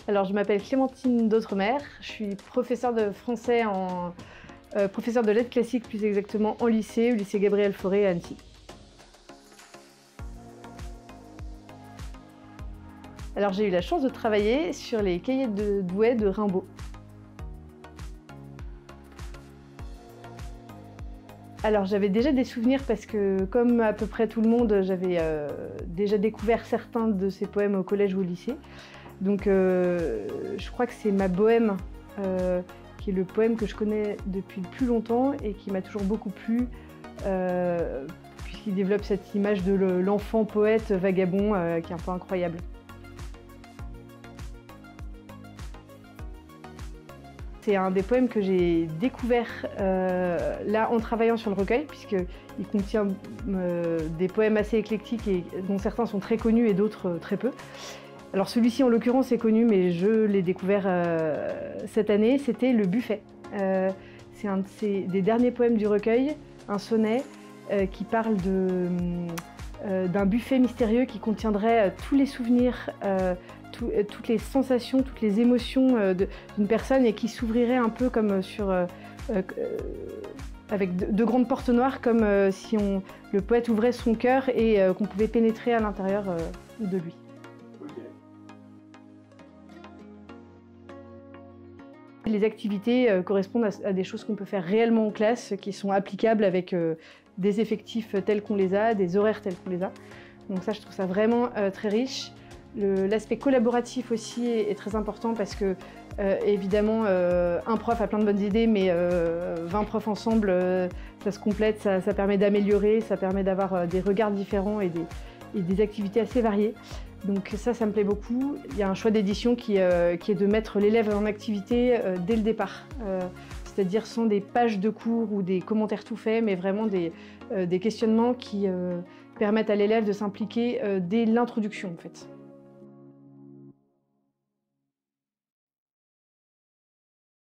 Alors, je m'appelle Clémentine Dautremer, je suis professeure de français professeure de lettres classiques plus exactement au lycée Gabriel Fauré à Annecy. Alors, j'ai eu la chance de travailler sur les cahiers de Douai de Rimbaud. Alors, j'avais déjà des souvenirs parce que, comme à peu près tout le monde, j'avais déjà découvert certains de ces poèmes au collège ou au lycée. Donc, je crois que c'est ma Bohème, qui est le poème que je connais depuis le plus longtemps et qui m'a toujours beaucoup plu, puisqu'il développe cette image de l'enfant poète vagabond qui est un peu incroyable. C'est un des poèmes que j'ai découvert là en travaillant sur le recueil, puisqu'il contient des poèmes assez éclectiques et dont certains sont très connus et d'autres très peu. Alors celui-ci en l'occurrence est connu, mais je l'ai découvert cette année, c'était Le Buffet. C'est un des derniers poèmes du recueil, un sonnet qui parle d'un buffet mystérieux qui contiendrait tous les souvenirs, toutes les sensations, toutes les émotions d'une personne et qui s'ouvrirait un peu comme avec de grandes portes noires, comme si le poète ouvrait son cœur et qu'on pouvait pénétrer à l'intérieur de lui. Les activités correspondent à des choses qu'on peut faire réellement en classe, qui sont applicables avec des effectifs tels qu'on les a, des horaires tels qu'on les a. Donc ça, je trouve ça vraiment très riche. L'aspect collaboratif aussi est très important parce que, évidemment, un prof a plein de bonnes idées, mais 20 profs ensemble, ça se complète, ça permet d'améliorer, ça permet d'avoir des regards différents et des activités assez variées. Donc ça me plaît beaucoup. Il y a un choix d'édition qui est de mettre l'élève en activité dès le départ. C'est-à-dire sans des pages de cours ou des commentaires tout faits, mais vraiment des questionnements qui permettent à l'élève de s'impliquer dès l'introduction en fait.